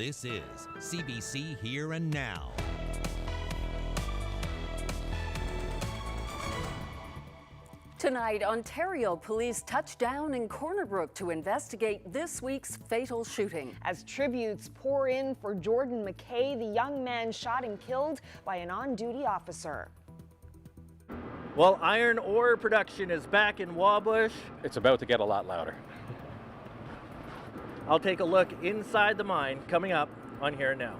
This is CBC Here and Now. Tonight, Ontario police touch down in Corner Brook to investigate this week's fatal shooting. As tributes pour in for Jordan McKay, the young man shot and killed by an on-duty officer. Well, iron ore production is back in Wabush. It's about to get a lot louder. I'll take a look inside the mine coming up on Here and Now.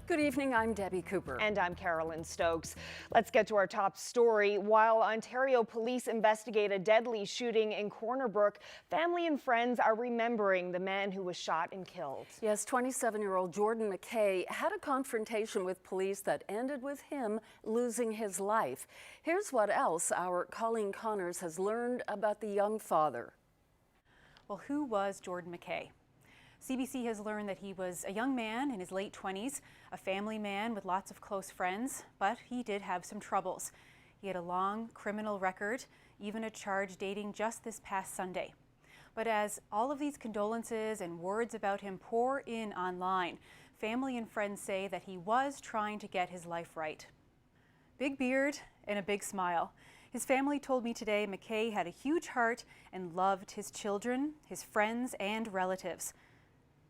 Good evening, I'm Debbie Cooper. And I'm Carolyn Stokes. Let's get to our top story. While Ontario police investigate a deadly shooting in Corner Brook, family and friends are remembering the man who was shot and killed. Yes, 27-year-old Jordan McKay had a confrontation with police that ended with him losing his life. Here's what else our Colleen Connors has learned about the young father. Well, who was Jordan McKay? CBC has learned that he was a young man in his late 20s, a family man with lots of close friends, but he did have some troubles. He had a long criminal record, even a charge dating just this past Sunday. But as all of these condolences and words about him pour in online, family and friends say that he was trying to get his life right. Big beard and a big smile. His family told me today McKay had a huge heart and loved his children, his friends, and relatives.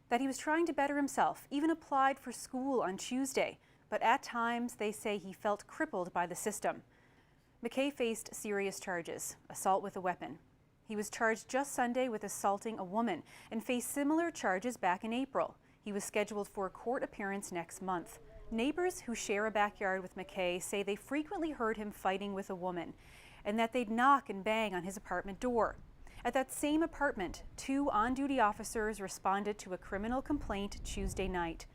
That he was trying to better himself, even applied for school on Tuesday, but at times they say he felt crippled by the system. McKay faced serious charges, assault with a weapon. He was charged just Sunday with assaulting a woman and faced similar charges back in April. He was scheduled for a court appearance next month. Neighbors who share a backyard with McKay say they frequently heard him fighting with a woman and that they'd knock and bang on his apartment door. At that same apartment, 2 on-duty officers responded to a criminal complaint Tuesday night.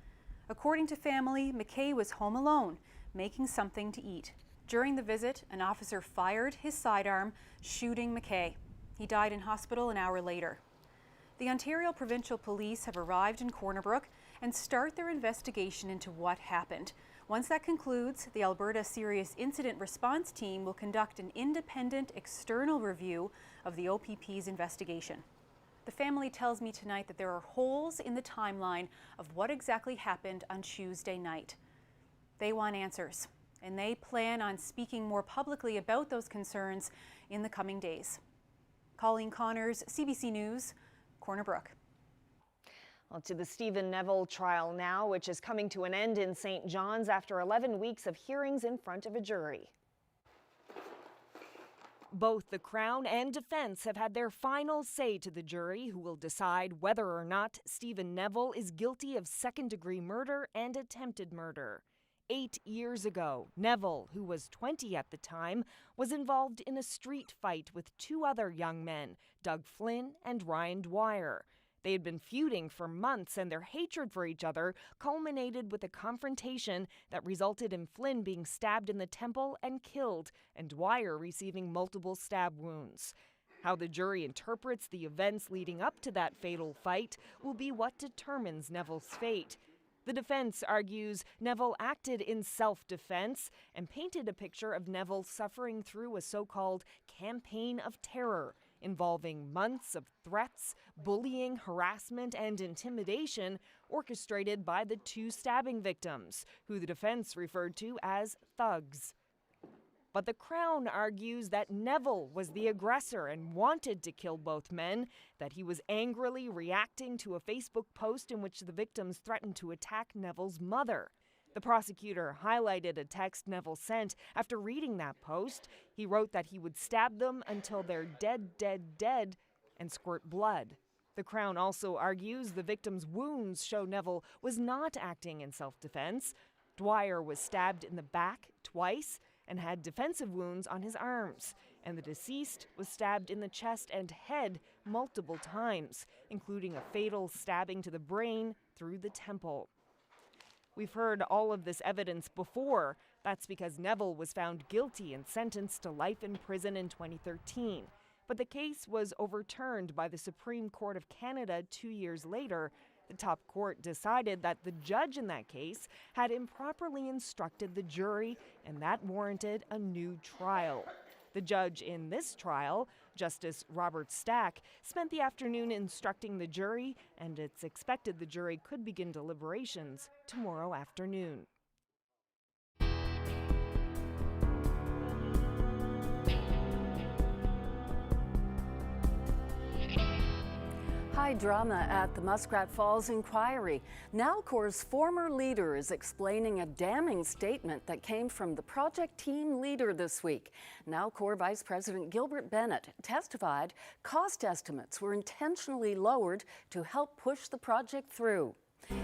According to family, McKay was home alone, making something to eat. During the visit, an officer fired his sidearm, shooting McKay. He died in hospital an hour later. The Ontario Provincial Police have arrived in Corner Brook and start their investigation into what happened. Once that concludes, the Alberta Serious Incident Response Team will conduct an independent external review of the OPP's investigation. The family tells me tonight that there are holes in the timeline of what exactly happened on Tuesday night. They want answers, and they plan on speaking more publicly about those concerns in the coming days. Colleen Connors, CBC News, Corner Brook. Well, to the Stephen Neville trial now, which is coming to an end in St. John's after 11 weeks of hearings in front of a jury. Both the Crown and defense have had their final say to the jury, who will decide whether or not Stephen Neville is guilty of second-degree murder and attempted murder. 8 years ago, Neville, who was 20 at the time, was involved in a street fight with 2 other young men, Doug Flynn and Ryan Dwyer. They had been feuding for months, and their hatred for each other culminated with a confrontation that resulted in Flynn being stabbed in the temple and killed, and Dwyer receiving multiple stab wounds. How the jury interprets the events leading up to that fatal fight will be what determines Neville's fate. The defense argues Neville acted in self-defense and painted a picture of Neville suffering through a so-called campaign of terror, involving months of threats, bullying, harassment, and intimidation orchestrated by the 2 stabbing victims, who the defense referred to as thugs. But the Crown argues that Neville was the aggressor and wanted to kill both men, that he was angrily reacting to a Facebook post in which the victims threatened to attack Neville's mother. The prosecutor highlighted a text Neville sent after reading that post. He wrote that he would stab them until they're dead, and squirt blood. The Crown also argues the victim's wounds show Neville was not acting in self-defense. Dwyer was stabbed in the back twice and had defensive wounds on his arms, and the deceased was stabbed in the chest and head multiple times, including a fatal stabbing to the brain through the temple. We've heard all of this evidence before. That's because Neville was found guilty and sentenced to life in prison in 2013. But the case was overturned by the Supreme Court of Canada 2 years later. The top court decided that the judge in that case had improperly instructed the jury, and that warranted a new trial. The judge in this trial, Justice Robert Stack spent the afternoon instructing the jury, and it's expected the jury could begin deliberations tomorrow afternoon. High drama at the Muskrat Falls inquiry. Nalcor's former leader is explaining a damning statement that came from the project team leader this week. Nalcor Vice President Gilbert Bennett testified cost estimates were intentionally lowered to help push the project through.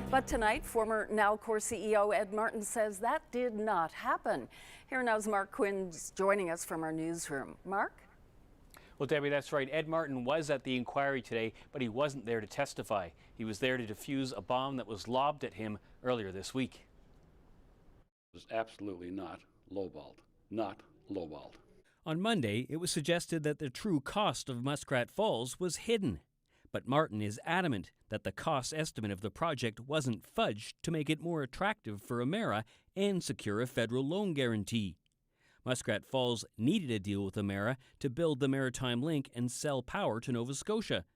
But tonight, former Nalcor CEO Ed Martin says that did not happen. Here now's Mark Quinn joining us from our newsroom. Mark? Well, Debbie, that's right. Ed Martin was at the inquiry today, but he wasn't there to testify. He was there to defuse a bomb that was lobbed at him earlier this week. It was absolutely not lowballed. Not lowballed. On Monday, it was suggested that the true cost of Muskrat Falls was hidden. But Martin is adamant that the cost estimate of the project wasn't fudged to make it more attractive for Emera and secure a federal loan guarantee. Muskrat Falls needed a deal with Emera to build the Maritime Link and sell power to Nova Scotia.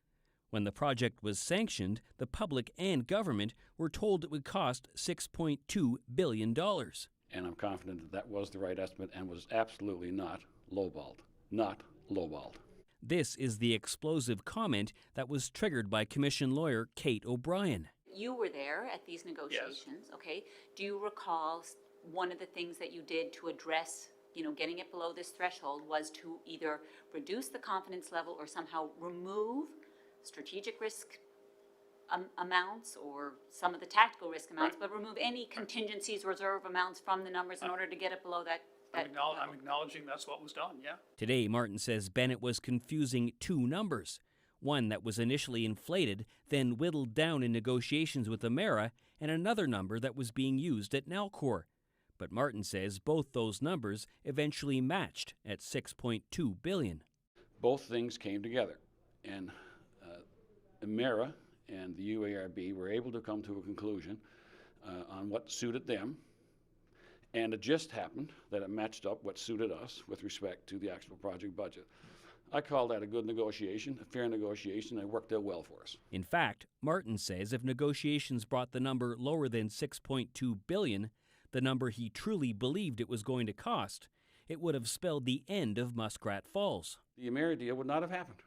When the project was sanctioned, the public and government were told it would cost $6.2 billion. And I'm confident that that was the right estimate and was absolutely not lowballed. Not lowballed. This is the explosive comment that was triggered by Commission lawyer Kate O'Brien. You were there at these negotiations, yes. Okay. Do you recall one of the things that you did to address getting it below this threshold was to either reduce the confidence level or somehow remove strategic risk amounts or some of the tactical risk amounts, right, but remove any contingencies, reserve amounts from the numbers in order to get it below that I'm acknowledging that's what was done, yeah. Today, Martin says Bennett was confusing two numbers. One that was initially inflated, then whittled down in negotiations with Emera, and another number that was being used at Nalcor. But Martin says both those numbers eventually matched at $6.2 billion. Both things came together, and Emera and the UARB were able to come to a conclusion on what suited them, and it just happened that it matched up what suited us with respect to the actual project budget. I call that a good negotiation, a fair negotiation, and it worked out well for us. In fact, Martin says if negotiations brought the number lower than $6.2 billion, the number he truly believed it was going to cost, it would have spelled the end of Muskrat Falls. The Emera deal would not have happened.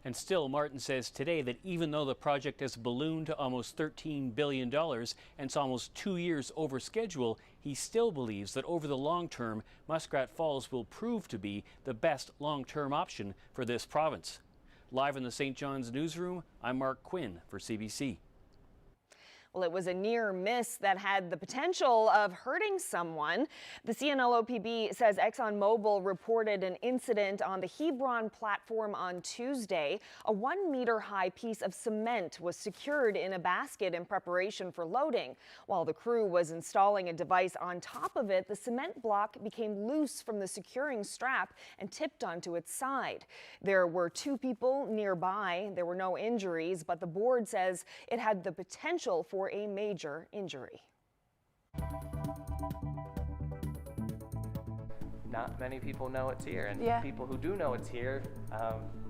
And still, Martin says today that even though the project has ballooned to almost $13 billion and it's almost 2 years over schedule, he still believes that over the long term, Muskrat Falls will prove to be the best long-term option for this province. Live in the St. John's newsroom, I'm Mark Quinn for CBC. Well, it was a near miss that had the potential of hurting someone. The CNLOPB says ExxonMobil reported an incident on the Hebron platform on Tuesday. A 1-meter-high piece of cement was secured in a basket in preparation for loading. While the crew was installing a device on top of it, the cement block became loose from the securing strap and tipped onto its side. There were 2 people nearby. There were no injuries, but the board says it had the potential for a major injury. Not many people know it's here, and people who do know it's here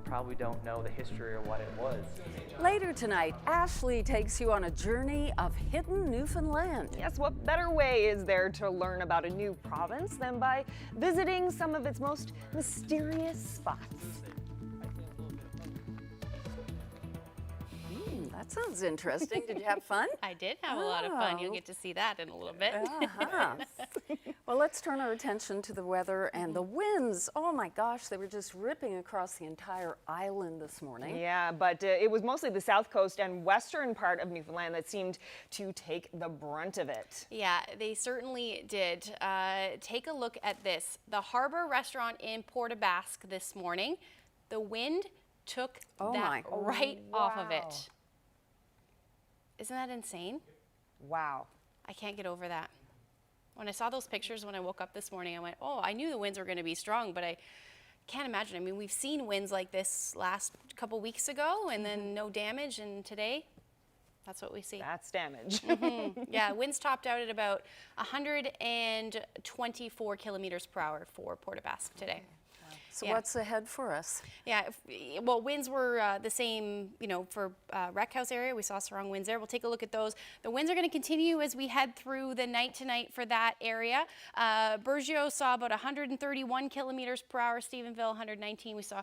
probably don't know the history or what it was. Later tonight, Ashley takes you on a journey of hidden Newfoundland. Yes, what better way is there to learn about a new province than by visiting some of its most mysterious spots? That sounds interesting. Did you have fun? I did have a lot of fun. You'll get to see that in a little bit. Well, let's turn our attention to the weather and the winds. Oh my gosh, they were just ripping across the entire island this morning. Yeah, but it was mostly the south coast and western part of Newfoundland that seemed to take the brunt of it. Yeah, they certainly did. Take a look at this. The Harbor restaurant in Port aux Basques this morning, the wind took that right off of it. Isn't that insane? Wow. I can't get over that. When I saw those pictures when I woke up this morning, I went, oh, I knew the winds were going to be strong, but I can't imagine. I mean, we've seen winds like this last couple weeks ago and then no damage, and today, that's what we see. That's damage. Yeah, winds topped out at about 124 kilometers per hour for Port aux Basques today. So what's ahead for us? Yeah, well, winds were the same, for Wreck House area. We saw strong winds there. We'll take a look at those. The winds are going to continue as we head through the night tonight for that area. Burgeo saw about 131 kilometers per hour. Stephenville, 119. We saw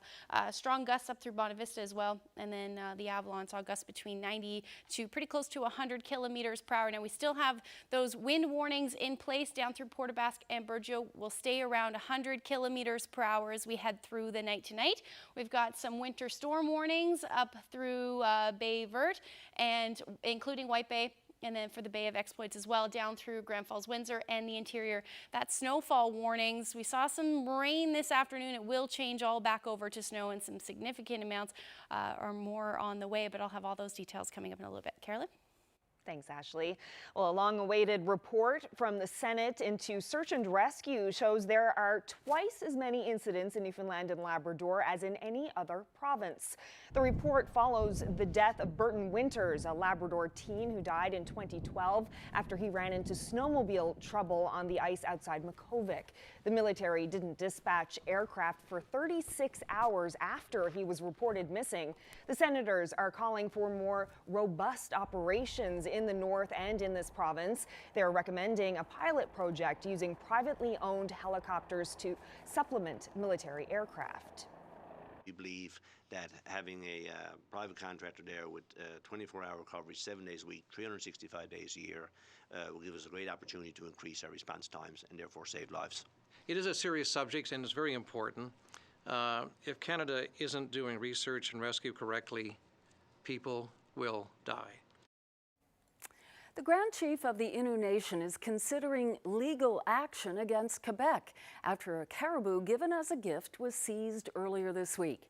strong gusts up through Bonavista as well. And then the Avalon saw gusts between 90 to pretty close to 100 kilometers per hour. Now, we still have those wind warnings in place down through Port aux Basques and Burgeo. Will stay around 100 kilometers per hour as we head through the night tonight. We've got some winter storm warnings up through Bay Verte and including White Bay. And then for the Bay of Exploits as well, down through Grand Falls, Windsor, and the interior. That snowfall warnings. We saw some rain this afternoon. It will change all back over to snow, and some significant amounts or more on the way, but I'll have all those details coming up in a little bit. Carolyn? Thanks, Ashley. Well, a long-awaited report from the Senate into search and rescue shows there are twice as many incidents in Newfoundland and Labrador as in any other province. The report follows the death of Burton Winters, a Labrador teen who died in 2012 after he ran into snowmobile trouble on the ice outside Makkovik. The military didn't dispatch aircraft for 36 hours after he was reported missing. The senators are calling for more robust operations in the north and in this province. They're recommending a pilot project using privately owned helicopters to supplement military aircraft. We believe that having a private contractor there with 24-hour coverage, 7 days a week, 365 days a year, will give us a great opportunity to increase our response times and therefore save lives. It is a serious subject and it's very important. If Canada isn't doing research and rescue correctly, people will die. The Grand Chief of the Innu Nation is considering legal action against Quebec after a caribou given as a gift was seized earlier this week.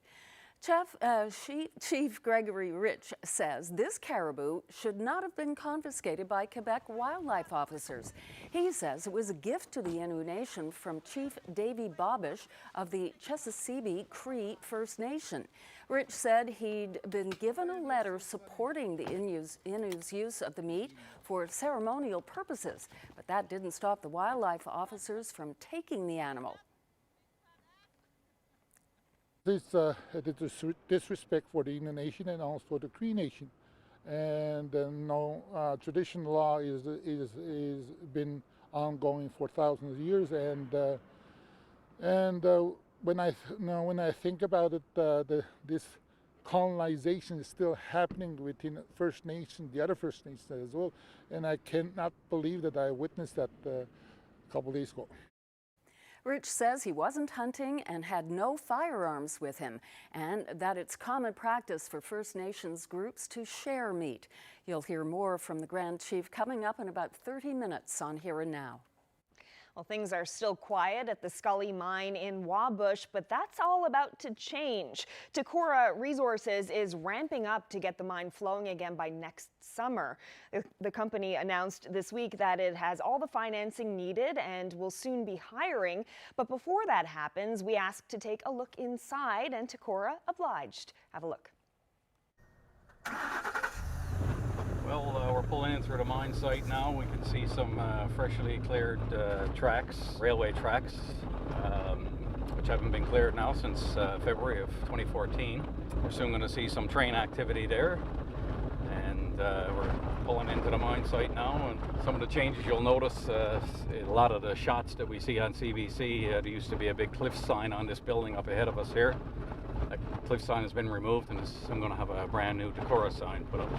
Chief Gregory Rich says this caribou should not have been confiscated by Quebec wildlife officers. He says it was a gift to the Innu Nation from Chief Davy Wabush of the Chesapeake Cree First Nation. Rich said he'd been given a letter supporting the Innu's use of the meat for ceremonial purposes, but that didn't stop the wildlife officers from taking the animal. This is disrespect for the Innu Nation and also the Cree Nation, and traditional law is been ongoing for thousands of years, and when I think about it, this colonization is still happening within First Nation, the other First Nations as well, and I cannot believe that I witnessed that a couple days ago. Rich says he wasn't hunting and had no firearms with him, and that it's common practice for First Nations groups to share meat. You'll hear more from the Grand Chief coming up in about 30 minutes on Here and Now. Well, things are still quiet at the Scully mine in Wabush, but that's all about to change. Takora Resources is ramping up to get the mine flowing again by next summer. The company announced this week that it has all the financing needed and will soon be hiring. But before that happens, we asked to take a look inside, and Takora obliged. Have a look. Well, we're pulling in through the mine site now. We can see some freshly cleared tracks, railway tracks, which haven't been cleared now since February of 2014. We're soon going to see some train activity there, and we're pulling into the mine site now. And some of the changes you'll notice, a lot of the shots that we see on CBC, there used to be a big cliff sign on this building up ahead of us here. That cliff sign has been removed, and I'm going to have a brand new Takora sign put up.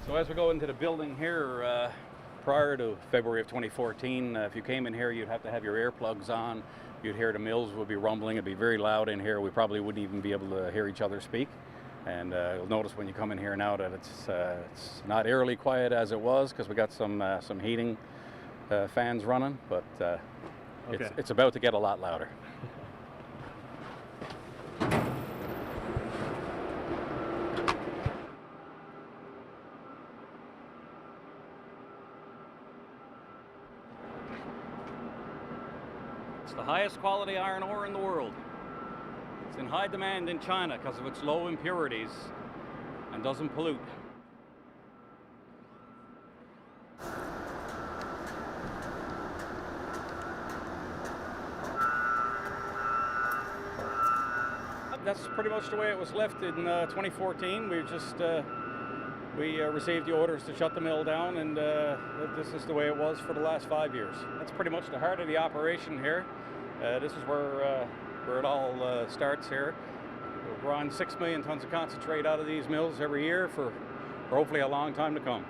So as we go into the building here, prior to February of 2014, if you came in here, you'd have to have your earplugs on. You'd hear the mills would be rumbling. It'd be very loud in here. We probably wouldn't even be able to hear each other speak. And you'll notice when you come in here now that it's not eerily quiet as it was, because we got some heating fans running, but okay. It's about to get a lot louder. The highest quality iron ore in the world. It's in high demand in China because of its low impurities and doesn't pollute. that's pretty much the way it was left in 2014. We received the orders to shut the mill down, and this is the way it was for the last 5 years. That's pretty much the heart of the operation here. This is where it all starts here. We're growing 6 million tons of concentrate out of these mills every year for hopefully a long time to come.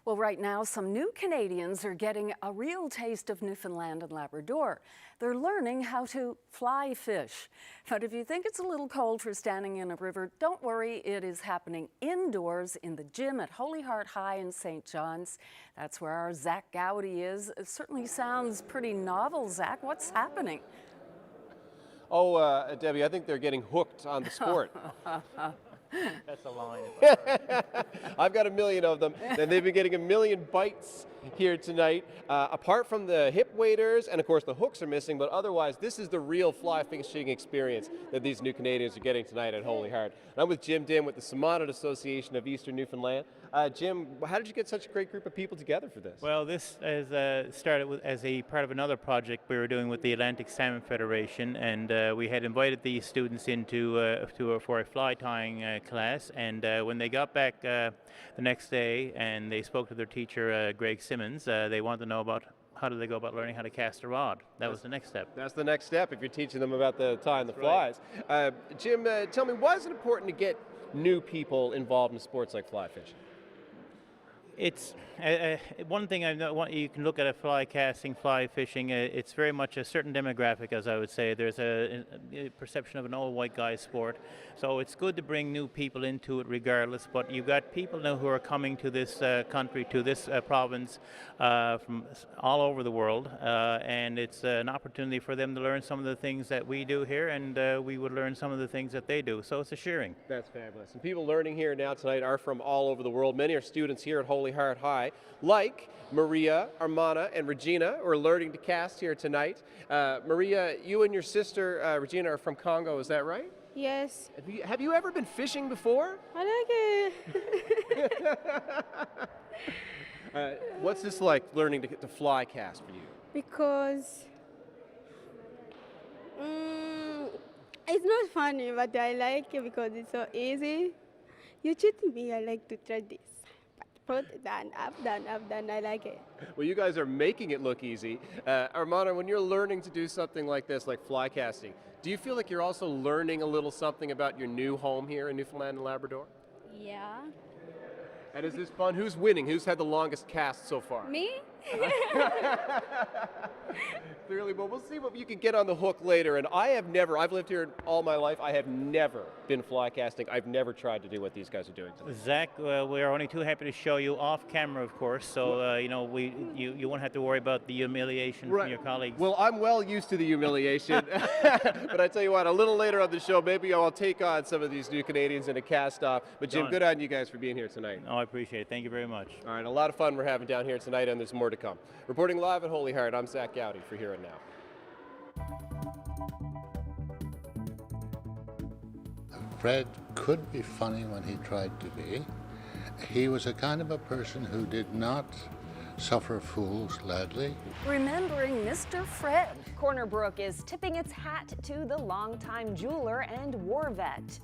Well, right now, some new Canadians are getting a real taste of Newfoundland and Labrador. They're learning how to fly fish. But if you think it's a little cold for standing in a river, don't worry, it is happening indoors in the gym at Holy Heart High in St. John's. That's where our Zach Gowdy is. It certainly sounds pretty novel, Zach. What's happening? Oh, Debbie, I think they're getting hooked on the sport. That's a line. I've got 1 million of them, and they've been getting 1 million bites here tonight. Apart from the hip waders, and of course the hooks are missing, but otherwise this is the real fly fishing experience that these new Canadians are getting tonight at Holy Heart. And I'm with Jim Dim with the Samonet Association of Eastern Newfoundland. Jim, how did you get such a great group of people together for this? Well, this is, started as a part of another project we were doing with the Atlantic Salmon Federation, and we had invited these students into for a fly tying class, and when they got back the next day and they spoke to their teacher, Greg Simmons, they wanted to know about how do they go about learning how to cast a rod. That was the next step. That's the next step if you're teaching them about the tying the flies. Right. Jim, tell me, why is it important to get new people involved in sports like fly fishing? It's one thing I know. You can look at a fly casting, fly fishing. It's very much a certain demographic, as I would say. There's a perception of an old white guy sport, so it's good to bring new people into it, regardless. But you've got people now who are coming to this country, to this province, from all over the world, and it's an opportunity for them to learn some of the things that we do here, and we would learn some of the things that they do. So it's a sharing. That's fabulous. And people learning here now tonight are from all over the world. Many are students here at Holy Heart High, like Maria, Armana, and Regina, who are learning to cast here tonight. Maria, you and your sister Regina are from Congo, is that right? Yes. Have you ever been fishing before? I like it. What's this like, learning to fly cast for you? Because it's not funny, but I like it because it's so easy. You cheat me, I like to try this. Put down, up, down, I like it. Well, you guys are making it look easy. Armana, when you're learning to do something like this, like fly casting, do you feel like you're also learning a little something about your new home here in Newfoundland and Labrador? Yeah. And is this fun? Who's winning? Who's had the longest cast so far? Me? Clearly, but we'll see what you can get on the hook later. And I've lived here all my life, I have never been fly casting. I've never tried to do what these guys are doing today. Zach, we are only too happy to show you off camera, of course, so you won't have to worry about the humiliation from your colleagues. Well, I'm well used to the humiliation, but I tell you what, a little later on the show, maybe I'll take on some of these new Canadians in a cast-off. But Jim, good on you guys for being here tonight. Oh, I appreciate it. Thank you very much. All right, a lot of fun we're having down here tonight, and there's more to come. Reporting live at Holy Heart, I'm Zach Gowdy for Here and Now. Fred could be funny when he tried to be. He was a kind of a person who did not suffer fools gladly. Remembering Mr. Fred. Corner Brook is tipping its hat to the longtime jeweler and war vet.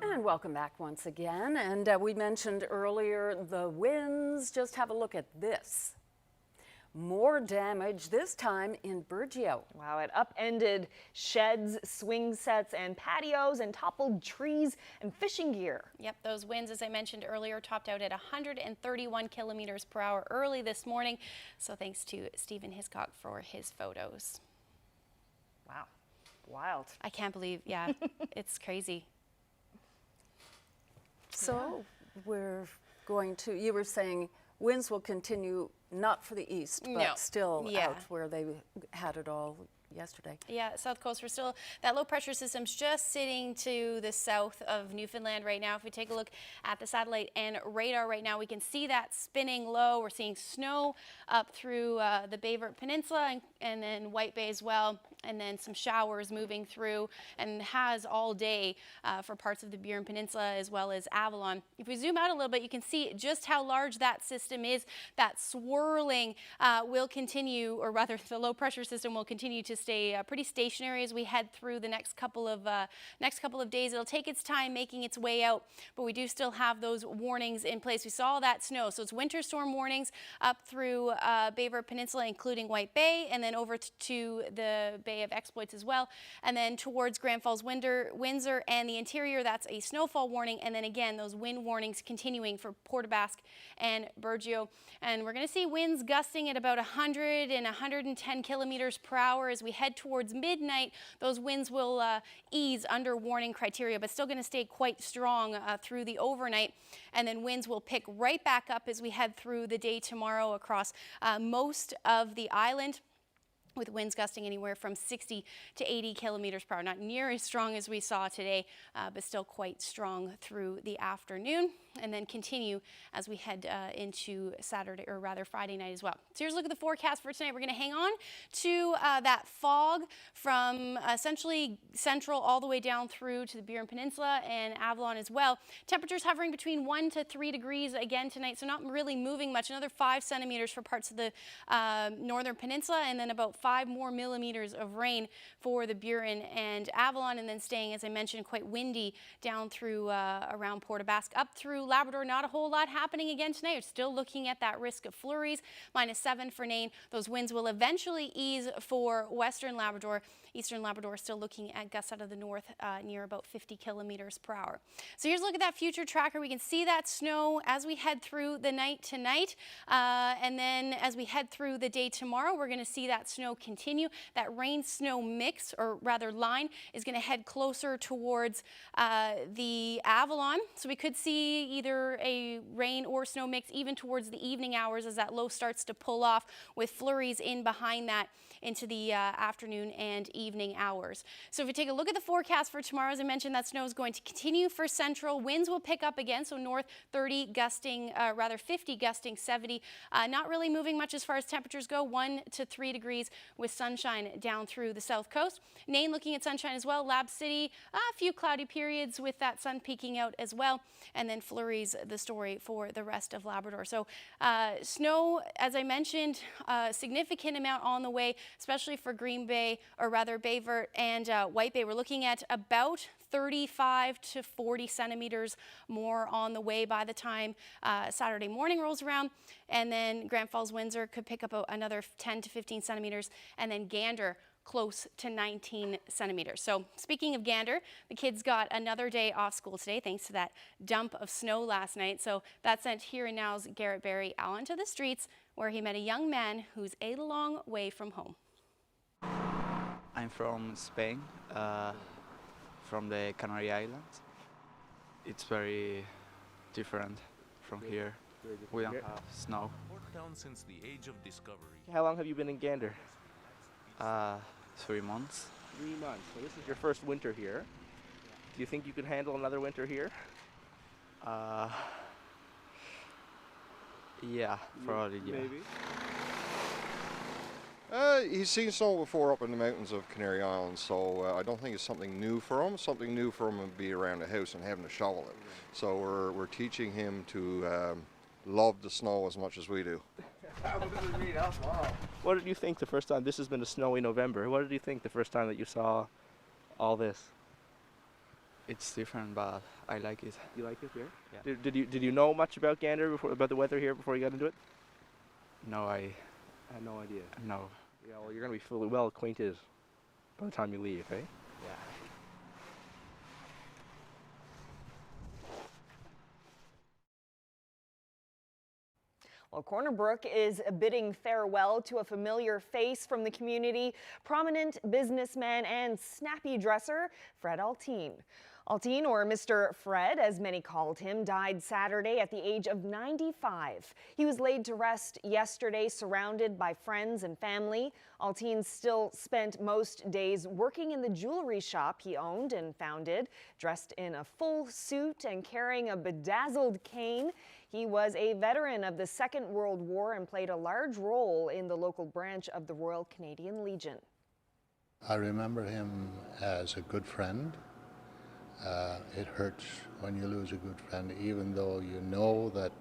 And welcome back once again. And we mentioned earlier the winds. Just have a look at this. More damage, this time in Burgeo. Wow, it upended sheds, swing sets, and patios, and toppled trees and fishing gear. Yep, those winds, as I mentioned earlier, topped out at 131 kilometers per hour early this morning. So thanks to Stephen Hiscock for his photos. Wow, wild. I can't believe, yeah, it's crazy. So we're going to, you were saying winds will continue not for the east, but still out where they had it all yesterday. Yeah, South Coast, we're still, that low pressure system's just sitting to the south of Newfoundland right now. If we take a look at the satellite and radar right now, we can see that spinning low. We're seeing snow up through the Bayvert Peninsula and then White Bay as well. And then some showers moving through, and has all day for parts of the Burin Peninsula as well as Avalon. If we zoom out a little bit, you can see just how large that system is. That swirling will continue, or rather the low pressure system will continue to stay pretty stationary as we head through the next couple of days. It'll take its time making its way out, but we do still have those warnings in place. We saw that snow, so it's winter storm warnings up through Bayvert Peninsula, including White Bay, and then over to the Bay of Exploits as well, and then towards Grand Falls, Windsor, and the interior, that's a snowfall warning, and then again those wind warnings continuing for Port aux Basques and Burgeo. And we're going to see winds gusting at about 100 and 110 kilometers per hour as we head towards midnight. Those winds will ease under warning criteria, but still going to stay quite strong through the overnight, and then winds will pick right back up as we head through the day tomorrow across most of the island, with winds gusting anywhere from 60 to 80 kilometers per hour. Not near as strong as we saw today, but still quite strong through the afternoon, and then continue as we head into Saturday, or rather Friday night as well. So here's a look at the forecast for tonight. We're going to hang on to that fog from essentially central all the way down through to the Burin Peninsula and Avalon as well. Temperatures hovering between 1 to 3 degrees again tonight, so not really moving much. Another 5 centimeters for parts of the northern peninsula, and then about 5 more millimeters of rain for the Burin and Avalon, and then staying, as I mentioned, quite windy down through around Port aux Basques. Up through Labrador, not a whole lot happening again tonight. We're still looking at that risk of flurries. -7 for Nain. Those winds will eventually ease for Western Labrador. Eastern Labrador still looking at gusts out of the north near about 50 kilometers per hour. So here's a look at that future tracker. We can see that snow as we head through the night tonight. And then as we head through the day tomorrow, we're going to see that snow continue. That rain-snow mix, or rather line, is going to head closer towards the Avalon. So we could see either a rain or snow mix even towards the evening hours as that low starts to pull off, with flurries in behind that into the afternoon and evening hours. So if we take a look at the forecast for tomorrow, as I mentioned, that snow is going to continue for central. Winds will pick up again, so north 30 gusting, rather 50 gusting 70. Not really moving much as far as temperatures go, 1 to 3 degrees with sunshine down through the south coast. Nain looking at sunshine as well. Lab City, a few cloudy periods with that sun peeking out as well. And then flurries, the story for the rest of Labrador. So snow, as I mentioned, a significant amount on the way, especially for Green Bay, or rather Bayvert and White Bay. We're looking at about 35 to 40 centimeters more on the way by the time Saturday morning rolls around. And then Grand Falls, Windsor could pick up another 10 to 15 centimeters. And then Gander close to 19 centimeters. So speaking of Gander, the kids got another day off school today thanks to that dump of snow last night. So that sent Here and Now's Garrett Berry out onto the streets, where he met a young man who's a long way from home. I'm from Spain, from the Canary Islands. It's very different from here. We don't have snow. Down since the age of discovery. How long have you been in Gander? 3 months. 3 months. So this is your first winter here. Do you think you could handle another winter here? Yeah, probably, yeah. Maybe. He's seen snow before up in the mountains of Canary Islands, so I don't think it's something new for him. Something new for him would be around the house and having to shovel it. So we're teaching him to love the snow as much as we do. What did you think the first time? This has been a snowy November. What did you think the first time that you saw all this? It's different, but I like it. You like it here? Yeah. Did you know much about Gander about the weather here before you got into it? No, I had no idea. No. Yeah, well, you're gonna be fully well acquainted by the time you leave, eh? Yeah. Well, Corner Brook is bidding farewell to a familiar face from the community, prominent businessman and snappy dresser, Fred Alton. Alton, or Mr. Fred, as many called him, died Saturday at the age of 95. He was laid to rest yesterday, surrounded by friends and family. Alton still spent most days working in the jewelry shop he owned and founded, dressed in a full suit and carrying a bedazzled cane. He was a veteran of the Second World War and played a large role in the local branch of the Royal Canadian Legion. I remember him as a good friend. It hurts when you lose a good friend, even though you know that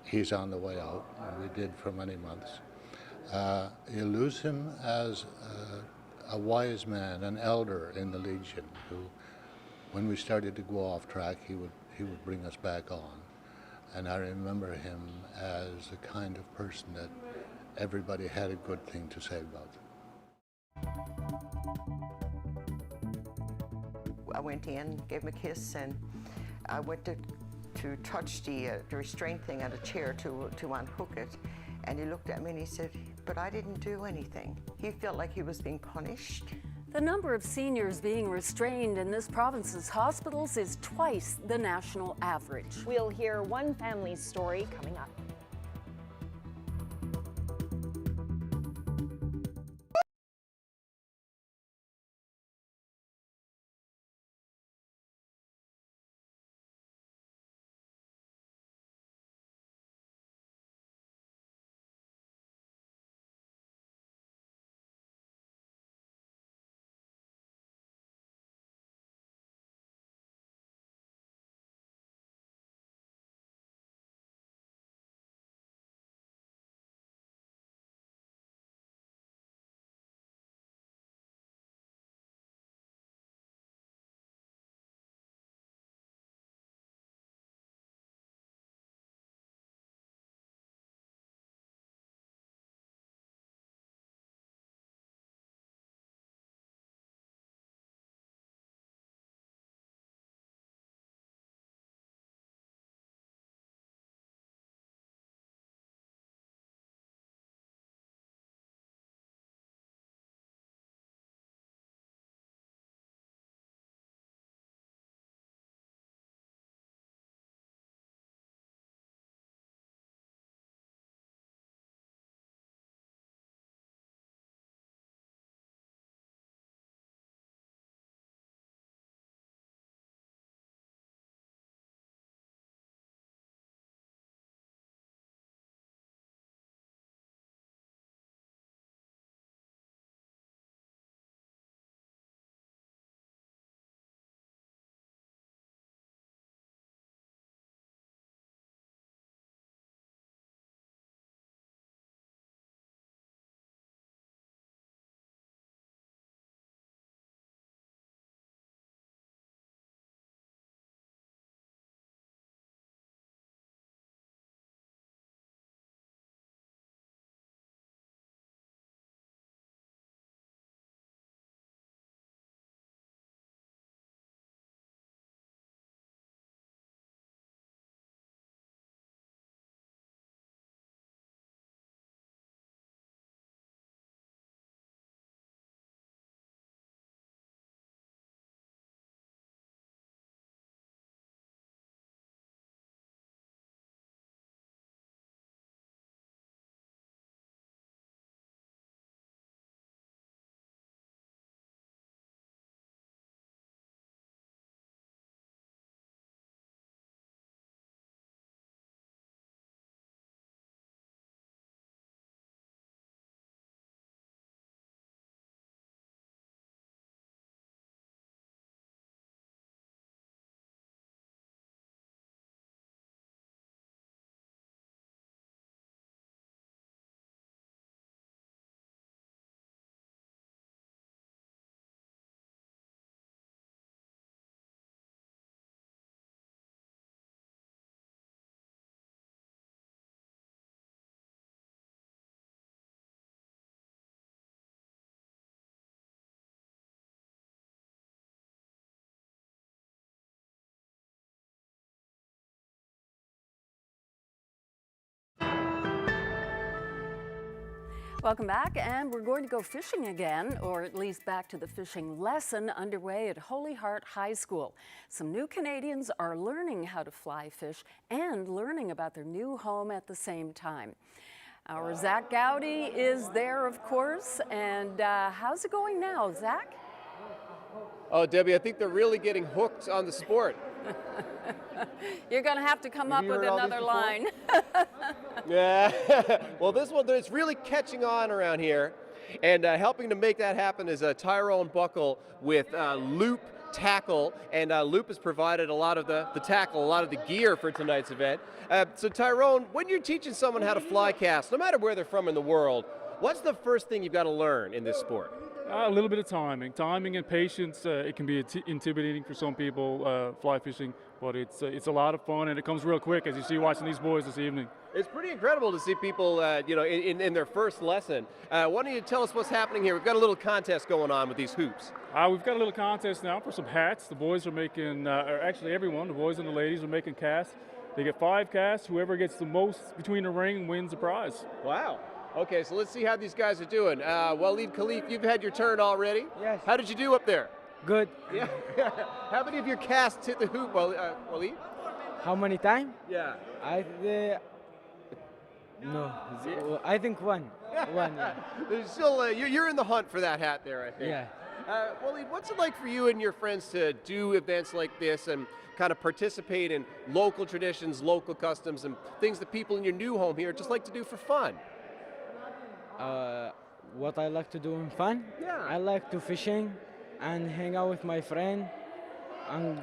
he's on the way out, and we did for many months. You lose him as a wise man, an elder in the Legion, who, when we started to go off track, he would bring us back on. And I remember him as the kind of person that everybody had a good thing to say about. I went in, gave him a kiss, and I went to touch the restraint thing on a chair to unhook it. And he looked at me and he said, "But I didn't do anything." He felt like he was being punished. The number of seniors being restrained in this province's hospitals is twice the national average. We'll hear one family's story coming up. Welcome back, and we're going to go fishing again, or at least back to the fishing lesson underway at Holy Heart High School. Some new Canadians are learning how to fly fish and learning about their new home at the same time. Our Zach Gowdy is there, of course, and how's it going now, Zach? Oh, Debbie, I think they're really getting hooked on the sport. You're going to have to come up with another line. Yeah. Well, this one, it's really catching on around here. And helping to make that happen is Tyrone Buckle with Loop Tackle. And Loop has provided a lot of the tackle, a lot of the gear for tonight's event. So Tyrone, when you're teaching someone how to fly cast, no matter where they're from in the world, what's the first thing you've got to learn in this sport? A little bit of timing and patience. It can be intimidating for some people, fly fishing, but it's a lot of fun, and it comes real quick, as you see watching these boys this evening. It's pretty incredible to see people, in their first lesson. Why don't you tell us what's happening here? We've got a little contest going on with these hoops. We've got a little contest now for some hats. The boys are making, or actually everyone, the boys and the ladies are making casts. They get 5 casts. Whoever gets the most between the ring wins the prize. Wow. Okay, so let's see how these guys are doing. Waleed Khalif, you've had your turn already. Yes. How did you do up there? Good. Yeah. How many of your casts hit the hoop, Waleed? How many times? Yeah. No. I think one. One. Yeah. There's still, you're in the hunt for that hat there, I think. Yeah. Waleed, what's it like for you and your friends to do events like this and kind of participate in local traditions, local customs, and things that people in your new home here just like to do for fun? What I like to do in fun? Yeah. I like to fishing and hang out with my friend and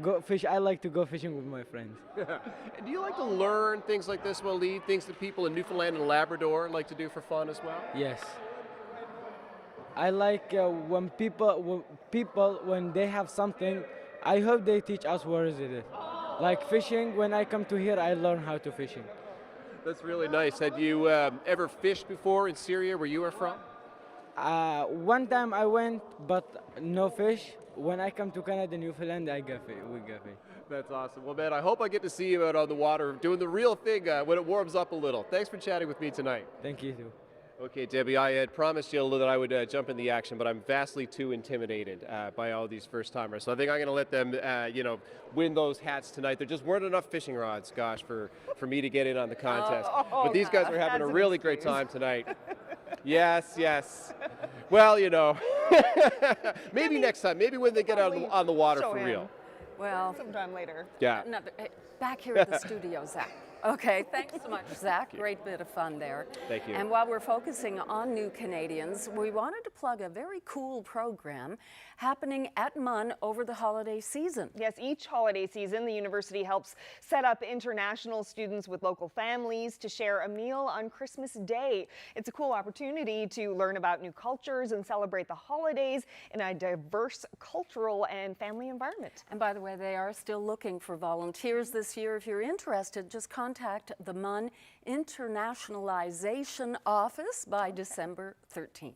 go fish. I like to go fishing with my friends. Do you like to learn things like this, Waleed? Things that people in Newfoundland and Labrador like to do for fun as well? Yes. I like when people when they have something, I hope they teach us what is it. Like fishing, when I come to here, I learn how to fishing. That's really nice. Had you ever fished before in Syria, where you are from? One time I went, but no fish. When I come to Canada, Newfoundland, we got fish. That's awesome. Well, man, I hope I get to see you out on the water doing the real thing when it warms up a little. Thanks for chatting with me tonight. Thank you, too. Okay, Debbie, I had promised you that I would jump in the action, but I'm vastly too intimidated by all these first-timers. So I think I'm going to let them, win those hats tonight. There just weren't enough fishing rods, gosh, for me to get in on the contest. But these guys are having a really great time tonight. Yes. Well, maybe next time. Maybe when they get out on the water for real. Well, sometime later. Yeah. Back here at the studio, Zach. Okay, thanks so much, Zach. Great bit of fun there. Thank you. And while we're focusing on new Canadians, we wanted to plug a very cool program happening at MUN over the holiday season. Yes, each holiday season, the university helps set up international students with local families to share a meal on Christmas Day. It's a cool opportunity to learn about new cultures and celebrate the holidays in a diverse cultural and family environment. And by the way, they are still looking for volunteers this year. If you're interested, just contact the MUN Internationalization Office by December 13th.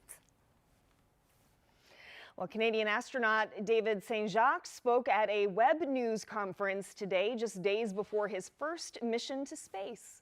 Well, Canadian astronaut David Saint-Jacques spoke at a web news conference today, just days before his first mission to space.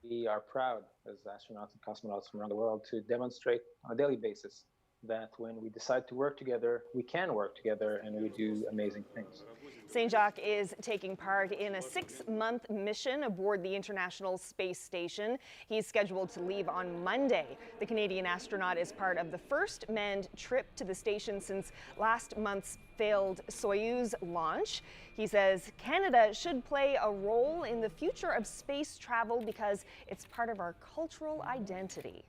We are proud as astronauts and cosmonauts from around the world to demonstrate on a daily basis that when we decide to work together, we can work together and we do amazing things. Saint-Jacques is taking part in a 6-month mission aboard the International Space Station. He's scheduled to leave on Monday. The Canadian astronaut is part of the first manned trip to the station since last month's failed Soyuz launch. He says Canada should play a role in the future of space travel because it's part of our cultural identity.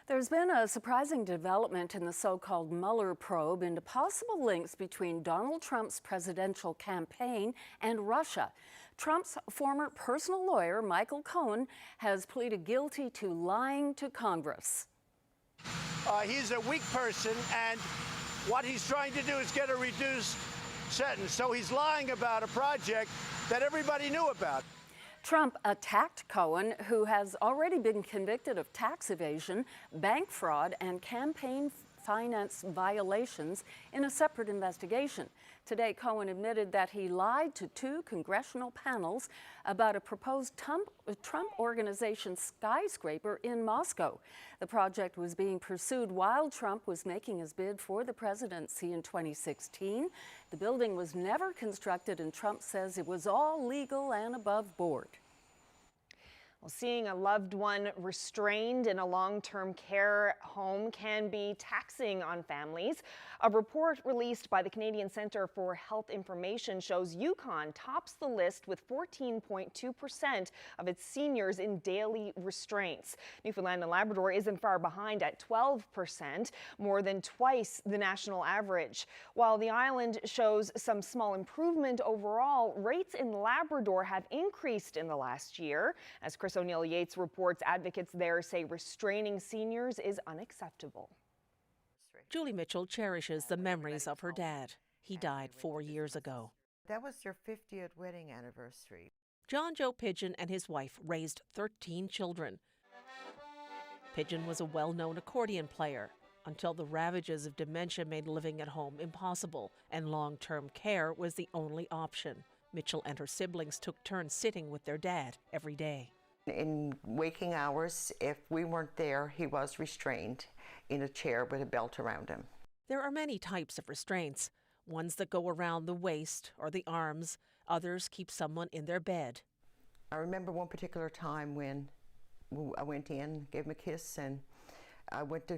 There's been a surprising development in the so-called Muller probe into possible links between Donald Trump's presidential campaign and Russia. Trump's former personal lawyer, Michael Cohen, has pleaded guilty to lying to Congress. He's a weak person, and what he's trying to do is get a reduced sentence. So he's lying about a project that everybody knew about. Trump attacked Cohen, who has already been convicted of tax evasion, bank fraud, and campaign finance violations in a separate investigation. Today, Cohen admitted that he lied to 2 congressional panels about a proposed Trump Organization skyscraper in Moscow. The project was being pursued while Trump was making his bid for the presidency in 2016. The building was never constructed, and Trump says it was all legal and above board. Well, seeing a loved one restrained in a long-term care home can be taxing on families. A report released by the Canadian Centre for Health Information shows Yukon tops the list with 14.2% of its seniors in daily restraints. Newfoundland and Labrador isn't far behind at 12%, more than twice the national average. While the island shows some small improvement overall, rates in Labrador have increased in the last year. As Chris O'Neill Yates reports, advocates there say restraining seniors is unacceptable. Julie Mitchell cherishes the memories of her dad. He died 4 years ago. That was their 50th wedding anniversary. John Joe Pigeon and his wife raised 13 children. Pigeon was a well-known accordion player until the ravages of dementia made living at home impossible, and long-term care was the only option. Mitchell and her siblings took turns sitting with their dad every day. In waking hours, if we weren't there, he was restrained in a chair with a belt around him. There are many types of restraints, ones that go around the waist or the arms, others keep someone in their bed. I remember one particular time when I went in, gave him a kiss, and I went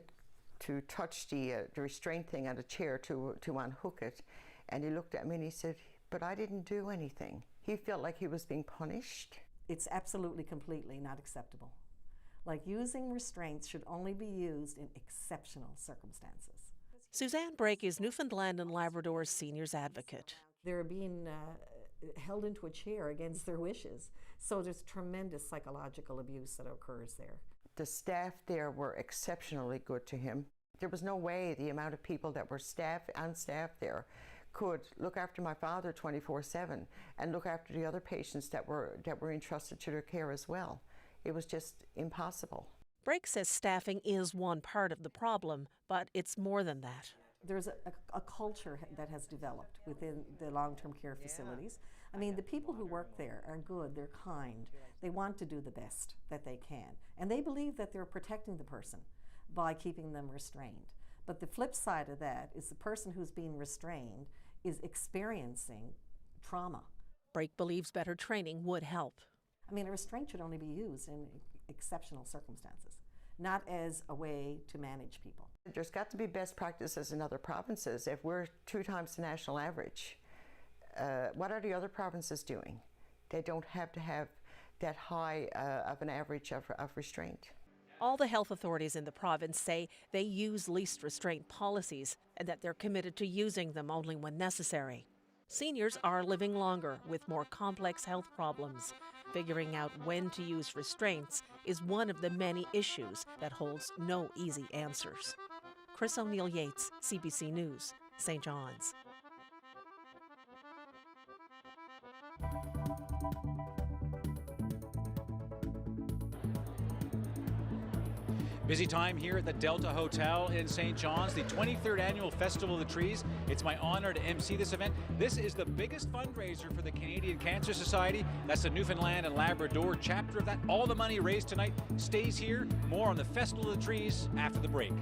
to touch the restraint thing on a chair to unhook it, and he looked at me and he said, "But I didn't do anything." He felt like he was being punished. It's absolutely, completely not acceptable. Like, using restraints should only be used in exceptional circumstances. Suzanne Brake is Newfoundland and Labrador's seniors advocate. They're being held into a chair against their wishes, so there's tremendous psychological abuse that occurs there. The staff there were exceptionally good to him. There was no way the amount of people that were on staff there could look after my father 24/7 and look after the other patients that were entrusted to their care as well. It was just impossible. Brake says staffing is one part of the problem, but it's more than that. There's a culture that has developed within the long-term care facilities. I mean, the people who work there are good, they're kind, they want to do the best that they can, and they believe that they're protecting the person by keeping them restrained. But the flip side of that is the person who's being restrained is experiencing trauma. Brake believes better training would help. I mean, a restraint should only be used in exceptional circumstances, not as a way to manage people. There's got to be best practices in other provinces. If we're 2 times the national average, what are the other provinces doing? They don't have to have that high of an average of restraint. All the health authorities in the province say they use least restraint policies and that they're committed to using them only when necessary. Seniors are living longer with more complex health problems. Figuring out when to use restraints is one of the many issues that holds no easy answers. Chris O'Neill Yates, CBC News, St. John's. Busy time here at the Delta Hotel in St. John's, the 23rd Annual Festival of the Trees. It's my honor to MC this event. This is the biggest fundraiser for the Canadian Cancer Society. That's the Newfoundland and Labrador chapter of that. All the money raised tonight stays here. More on the Festival of the Trees after the break.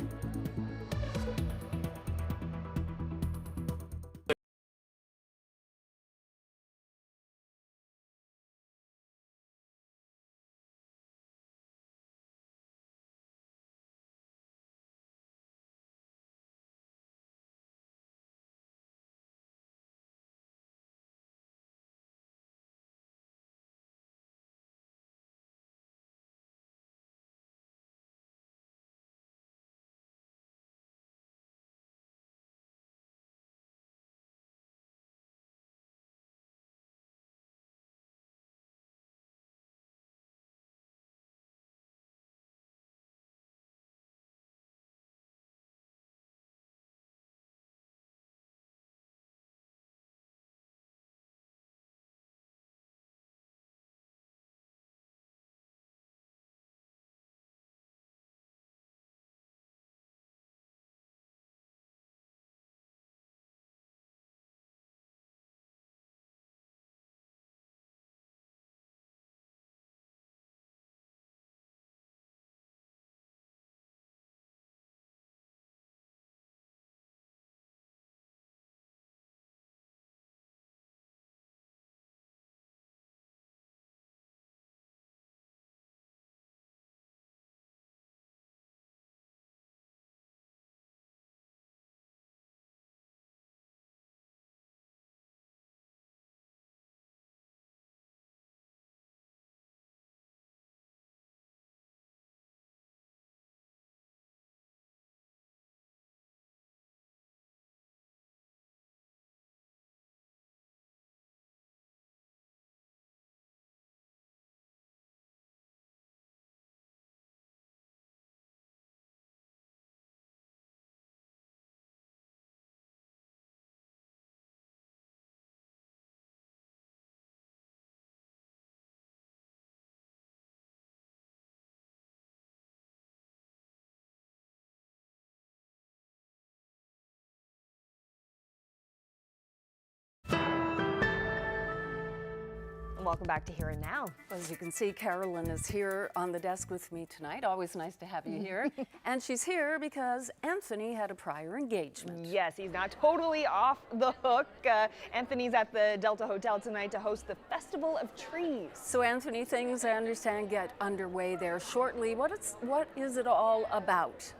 Welcome back to Here and Now. As you can see, Carolyn is here on the desk with me tonight. Always nice to have you here. And she's here because Anthony had a prior engagement. Yes, he's not totally off the hook. Anthony's at the Delta Hotel tonight to host the Festival of Trees. So Anthony, things I understand get underway there shortly. What is it all about?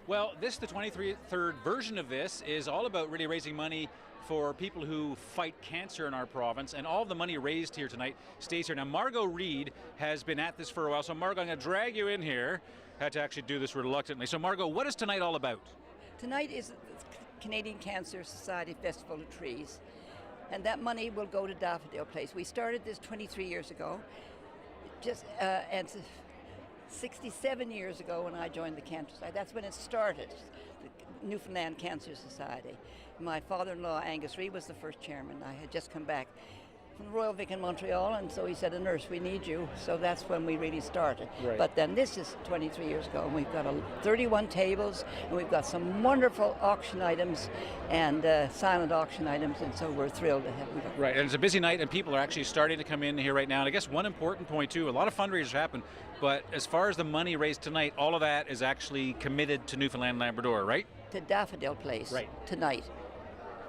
Well, the 23rd version of this is all about really raising money for people who fight cancer in our province, and all the money raised here tonight stays here. Now, Margot Reed has been at this for a while, so Margot, I'm going to drag you in here. Had to actually do this reluctantly. So, Margot, what is tonight all about? Tonight is the Canadian Cancer Society Festival of Trees, and that money will go to Daffodil Place. We started this 23 years ago, and 67 years ago when I joined the Cancer Society. That's when it started, the Newfoundland Cancer Society. My father-in-law, Angus Reed, was the first chairman. I had just come back from the Royal Vic in Montreal, and so he said, "A nurse, we need you." So that's when we really started. Right. But then this is 23 years ago, and we've got 31 tables, and we've got some wonderful auction items and silent auction items, and so we're thrilled to have them. Right, and it's a busy night, and people are actually starting to come in here right now. And I guess one important point, too, a lot of fundraisers happen, but as far as the money raised tonight, all of that is actually committed to Newfoundland and Labrador, right? To Daffodil Place tonight.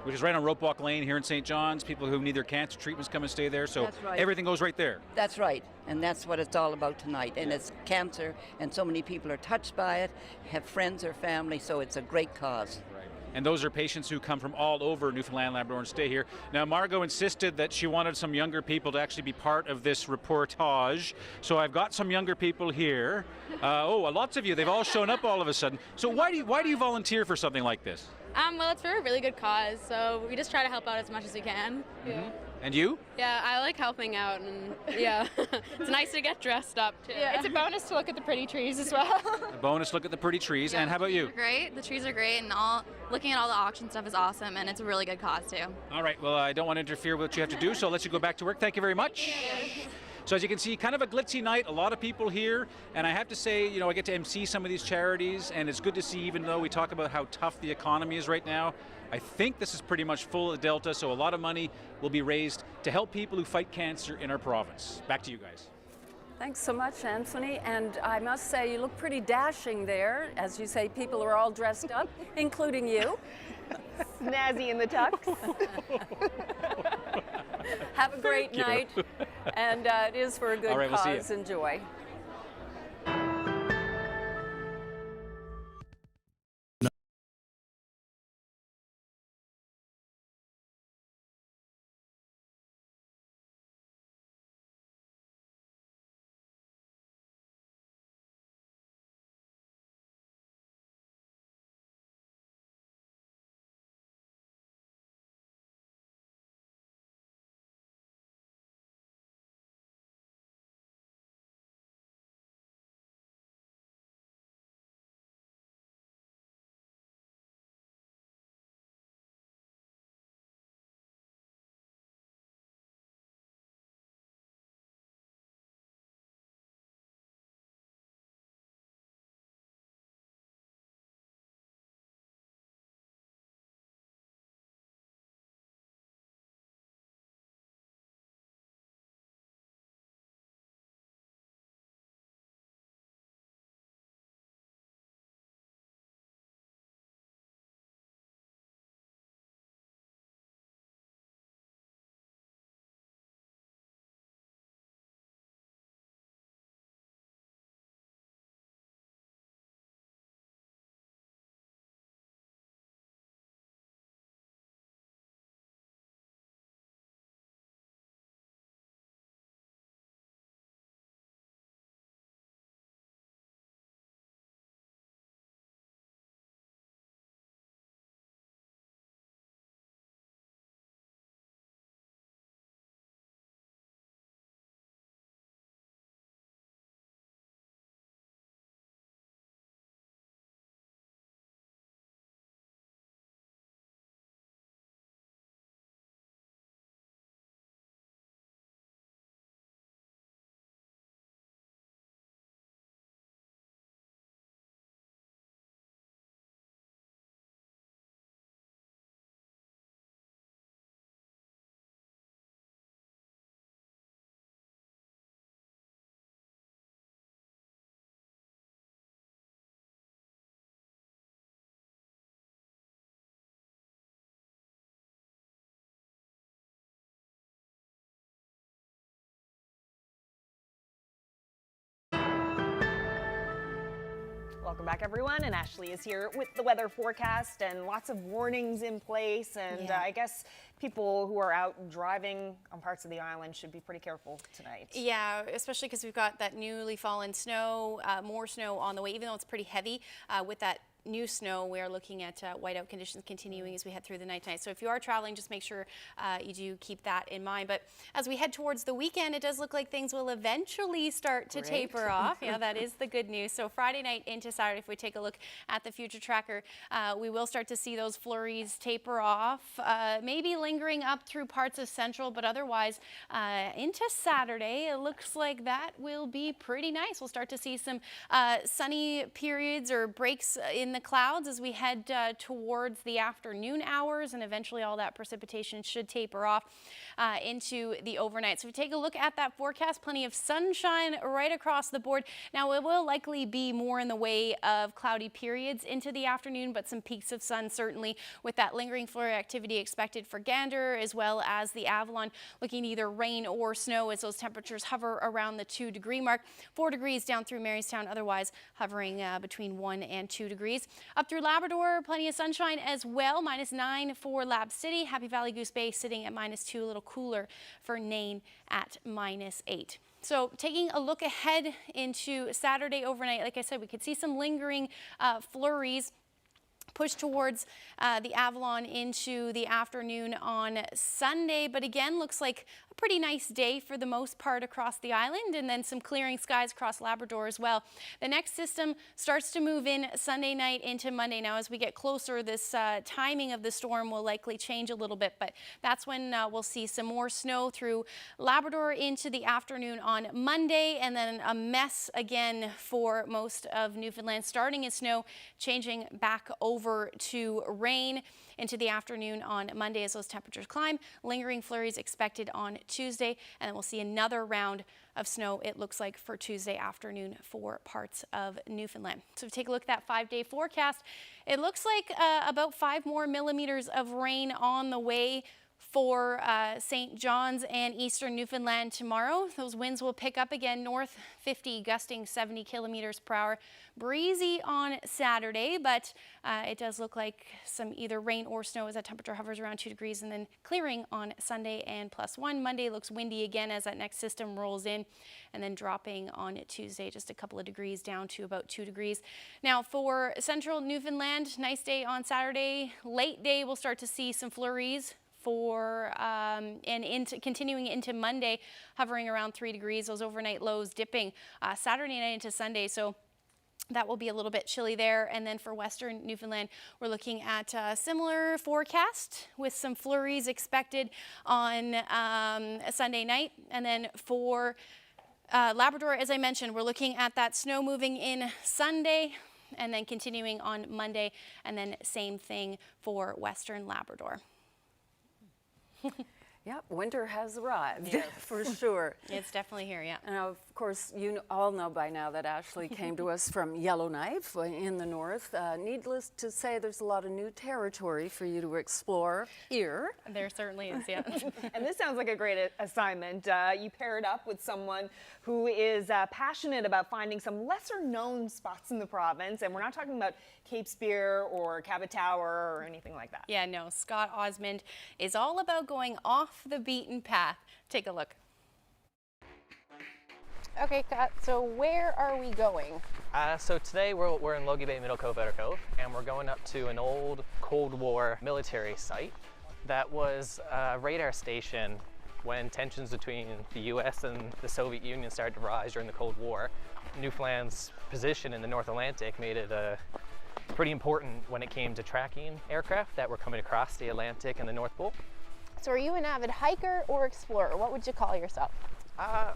Which is right on Rope Walk Lane here in St. John's. People who need their cancer treatments come and stay there, so That's right. everything goes right there. That's right, and that's what it's all about tonight. And it's cancer, and so many people are touched by it, have friends or family, so it's a great cause. And those are patients who come from all over Newfoundland and Labrador and stay here. Now, Margot insisted that she wanted some younger people to actually be part of this reportage. So I've got some younger people here. Lots of you. They've all shown up all of a sudden. So why do you volunteer for something like this? Well, it's for a really good cause, so we just try to help out as much as we can. Mm-hmm. And you? Yeah, I like helping out, and yeah, it's nice to get dressed up too. Yeah. It's a bonus to look at the pretty trees as well. A bonus look at the pretty trees. And how about you? Great. The trees are great, and looking at all the auction stuff is awesome, and it's a really good cause too. All right. Well, I don't want to interfere with what you have to do, so I'll let you go back to work. Thank you very much. So as you can see, kind of a glitzy night, a lot of people here, and I have to say, I get to MC some of these charities, and it's good to see, even though we talk about how tough the economy is right now, I think this is pretty much full of Delta, so a lot of money will be raised to help people who fight cancer in our province. Back to you guys. Thanks so much, Anthony. And I must say, you look pretty dashing there. As you say, people are all dressed up, including you. Snazzy in the tux. Have a great night. And it is for a good All right, cause. we'll see you. Enjoy. Welcome back, everyone, and Ashley is here with the weather forecast and lots of warnings in place, and I guess people who are out driving on parts of the island should be pretty careful tonight. Yeah, especially because we've got that newly fallen snow, more snow on the way, even though it's pretty heavy. With that new snow, we are looking at whiteout conditions continuing as we head through the night tonight. So if you are traveling, just make sure you do keep that in mind. But as we head towards the weekend, it does look like things will eventually start to taper off. Yeah, that is the good news. So Friday night into Saturday, if we take a look at the future tracker, we will start to see those flurries taper off, maybe lingering up through parts of central, but otherwise into Saturday, it looks like that will be pretty nice. We'll start to see some sunny periods or breaks in the clouds as we head towards the afternoon hours, and eventually all that precipitation should taper off into the overnight. So if we take a look at that forecast, plenty of sunshine right across the board. Now it will likely be more in the way of cloudy periods into the afternoon, but some peaks of sun certainly, with that lingering flurry activity expected for Gander as well as the Avalon, looking either rain or snow as those temperatures hover around the 2-degree mark. 4 degrees down through Marystown, otherwise hovering between 1 and 2 degrees. Up through Labrador, plenty of sunshine as well. -9 for Lab City. Happy Valley Goose Bay sitting at -2, a little cooler for Nain at -8. So taking a look ahead into Saturday overnight, like I said, we could see some lingering flurries push towards the Avalon into the afternoon on Sunday, but again, looks like a pretty nice day for the most part across the island, and then some clearing skies across Labrador as well. The next system starts to move in Sunday night into Monday. Now, as we get closer, this timing of the storm will likely change a little bit, but that's when we'll see some more snow through Labrador into the afternoon on Monday, and then a mess again for most of Newfoundland, starting as snow, changing back over to rain into the afternoon on Monday as those temperatures climb. Lingering flurries expected on Tuesday, and then we'll see another round of snow, it looks like, for Tuesday afternoon for parts of Newfoundland. So if we take a look at that 5-day forecast, it looks like about 5 more millimeters of rain on the way for St. John's and eastern Newfoundland tomorrow. Those winds will pick up again, north 50, gusting 70 kilometers per hour. Breezy on Saturday, but it does look like some either rain or snow as that temperature hovers around 2 degrees, and then clearing on Sunday and +1. Monday looks windy again as that next system rolls in, and then dropping on Tuesday just a couple of degrees down to about 2 degrees. Now for central Newfoundland, nice day on Saturday. Late day, we'll start to see some flurries for continuing into Monday, hovering around 3 degrees. Those overnight lows dipping Saturday night into Sunday, so that will be a little bit chilly there. And then for western Newfoundland, we're looking at a similar forecast with some flurries expected on a Sunday night. And then for Labrador, as I mentioned, we're looking at that snow moving in Sunday and then continuing on Monday, and then same thing for western Labrador. Yep, winter has arrived, for sure. It's definitely here, yeah. And of course, you all know by now that Ashley came to us from Yellowknife in the north. Needless to say, there's a lot of new territory for you to explore here. There certainly is, yeah. And this sounds like a great assignment. You paired up with someone who is passionate about finding some lesser known spots in the province, and we're not talking about Cape Spear or Cabot Tower or anything like that. Yeah, no, Scott Osmond is all about going off the beaten path. Take a look. Okay, Scott, so where are we going? So today we're in Logie Bay, Middle Cove, Outer Cove, and we're going up to an old Cold War military site that was a radar station when tensions between the US and the Soviet Union started to rise during the Cold War. Newfoundland's position in the North Atlantic made it pretty important when it came to tracking aircraft that were coming across the Atlantic and the North Pole. So are you an avid hiker or explorer? What would you call yourself? I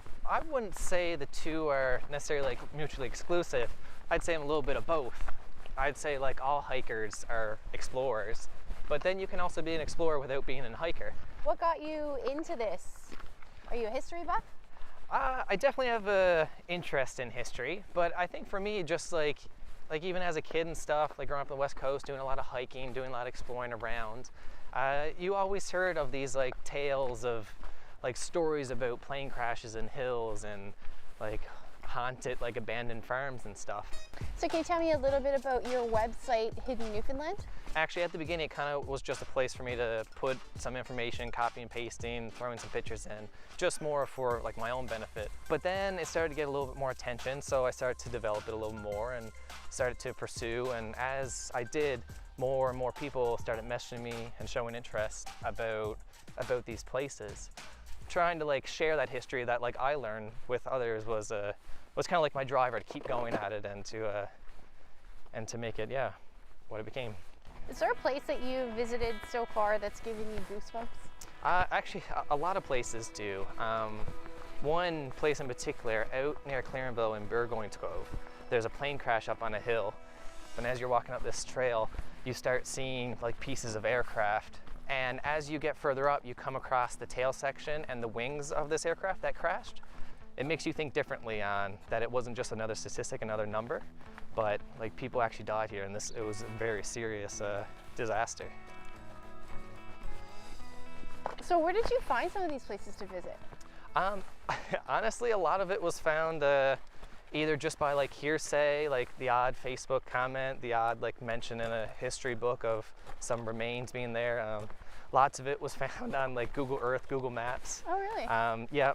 wouldn't say the two are necessarily like mutually exclusive. I'd say I'm a little bit of both. I'd say like all hikers are explorers, but then you can also be an explorer without being a hiker. What got you into this? Are you a history buff? I definitely have an interest in history, but I think for me, just like even as a kid and stuff, like growing up on the West Coast, doing a lot of hiking, doing a lot of exploring around, you always heard of these like tales of like stories about plane crashes in hills and like haunted like abandoned farms and stuff. So can you tell me a little bit about your website, Hidden Newfoundland? Actually, at the beginning, it kind of was just a place for me to put some information, copy and pasting, throwing some pictures in, just more for like my own benefit. But then it started to get a little bit more attention, so I started to develop it a little more and started to pursue. And as I did, more and more people started messaging me and showing interest about these places. Trying to like share that history that like I learned with others was kind of like my driver to keep going at it and to make it, yeah, what it became. Is there a place that you visited so far that's given you goosebumps? Actually, a lot of places do. One place in particular, out near Clarenville in Burgoyne Cove, there's a plane crash up on a hill. And as you're walking up this trail, you start seeing like pieces of aircraft. And as you get further up, you come across the tail section and the wings of this aircraft that crashed. It makes you think differently on that it wasn't just another statistic, another number, but like people actually died here, and it was a very serious disaster. So where did you find some of these places to visit? Honestly, a lot of it was found either just by like hearsay, like the odd Facebook comment, the odd like mention in a history book of some remains being there. Lots of it was found on like Google Earth, Google Maps. Oh, really?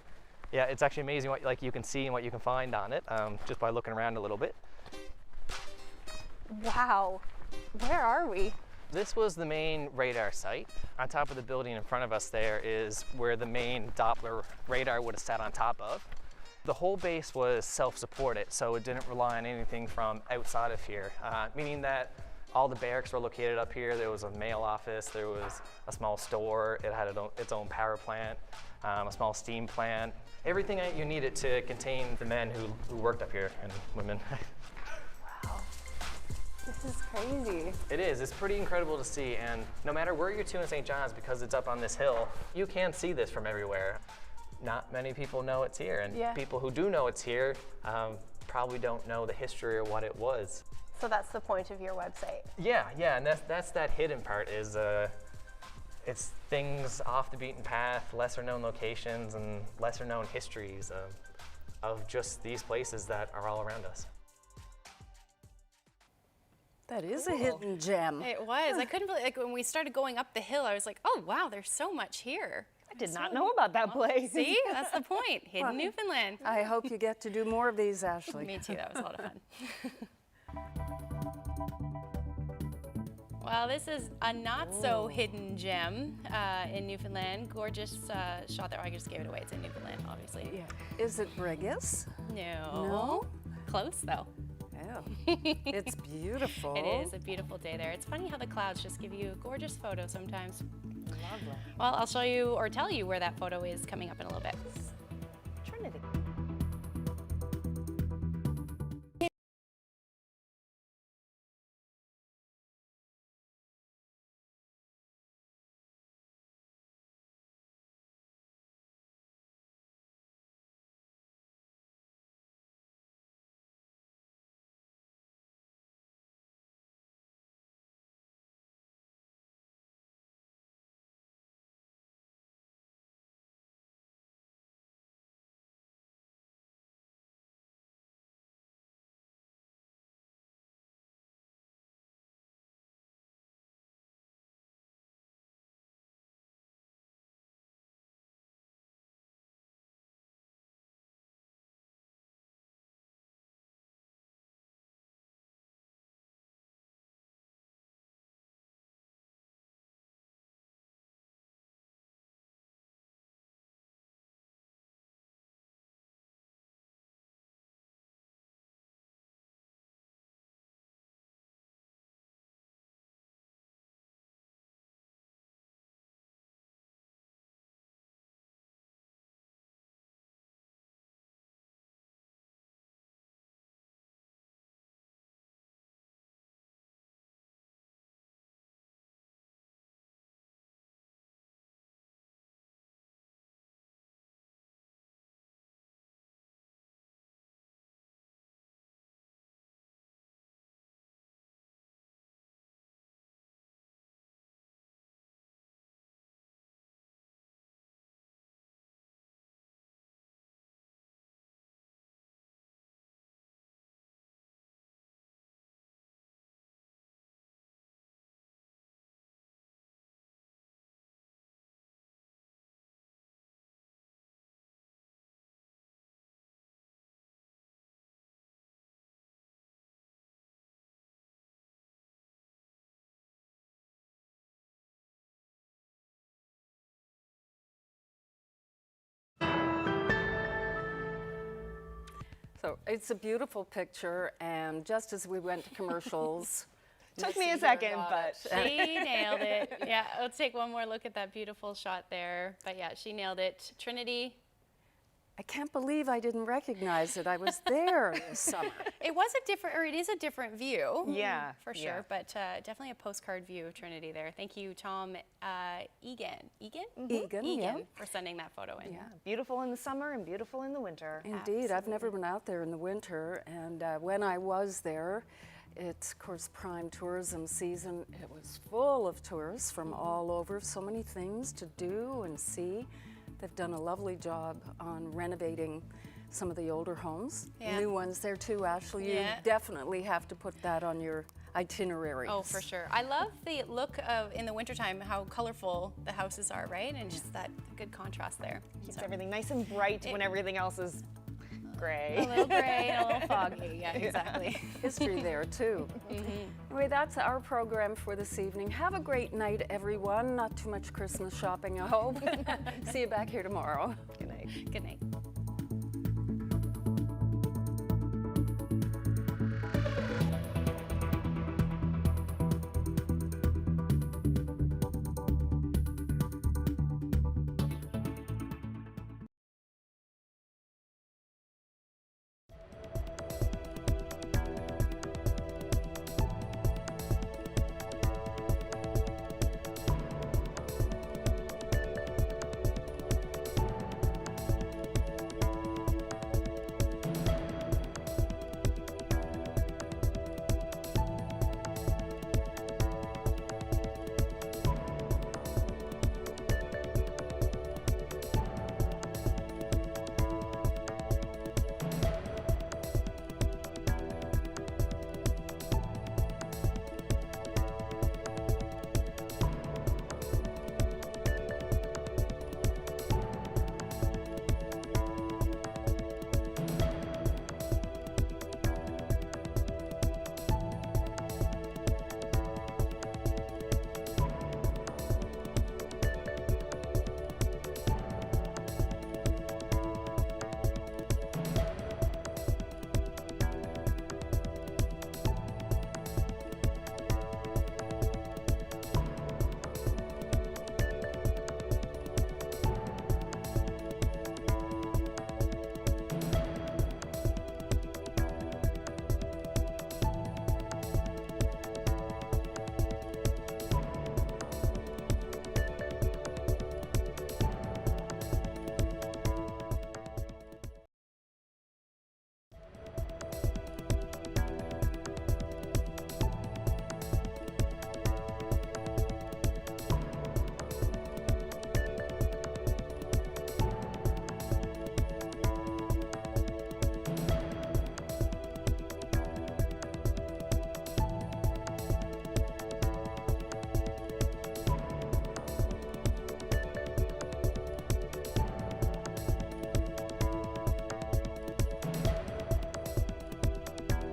Yeah, it's actually amazing what like you can see and what you can find on it just by looking around a little bit. Wow, where are we? This was the main radar site. On top of the building in front of us there is where the main Doppler radar would have sat on top of. The whole base was self-supported, so it didn't rely on anything from outside of here, meaning that all the barracks were located up here. There was a mail office, there was a small store, it had its own power plant, a small steam plant, everything that you needed to contain the men who worked up here, and women. Wow, this is crazy. It is, it's pretty incredible to see, and no matter where you're to in St. John's, because it's up on this hill, you can see this from everywhere. Not many people know it's here, and people who do know it's here probably don't know the history or what it was. So that's the point of your website? Yeah, and that's that hidden part is it's things off the beaten path, lesser known locations and lesser known histories of just these places that are all around us. That is a hidden gem. It was. I couldn't believe, like when we started going up the hill, I was like, oh wow, there's so much here. I did not know about that place. See, that's the point. Hidden Newfoundland. I hope you get to do more of these, Ashley. Me too, that was a lot of fun. Well, this is a not so hidden gem in Newfoundland. Gorgeous shot there. I just gave it away. It's in Newfoundland, obviously. Yeah. Is it Brigus? No. Close though. Oh, it's beautiful. It is a beautiful day there. It's funny how the clouds just give you a gorgeous photo sometimes. Lovely. Well, I'll show you or tell you where that photo is coming up in a little bit. Trinity. So it's a beautiful picture, and just as we went to commercials, Took me a second, but she nailed it. Yeah, let's take one more look at that beautiful shot there. But yeah, she nailed it. Trinity. I can't believe I didn't recognize it. I was there this summer. It was a different, or it is a different view. Yeah, for sure. yeah. But definitely a postcard view of Trinity there. Thank you, Tom Egan, yeah. for sending that photo in. Yeah, beautiful in the summer and beautiful in the winter. Indeed, I've never been out there in the winter, and when I was there, it's of course prime tourism season. It was full of tourists from all over, so many things to do and see. They've done a lovely job on renovating some of the older homes. Yeah. New ones there too, Ashley. You definitely have to put that on your itinerary. Oh, for sure. I love the look of, in the wintertime, how colorful the houses are, right? And just that good contrast there. Keeps everything nice and bright when everything else is gray. A little gray, a little foggy. Yeah, exactly. History there too. Anyway, that's our program for this evening. Have a great night, everyone. Not too much Christmas shopping, I hope. See you back here tomorrow. Good night. Good night.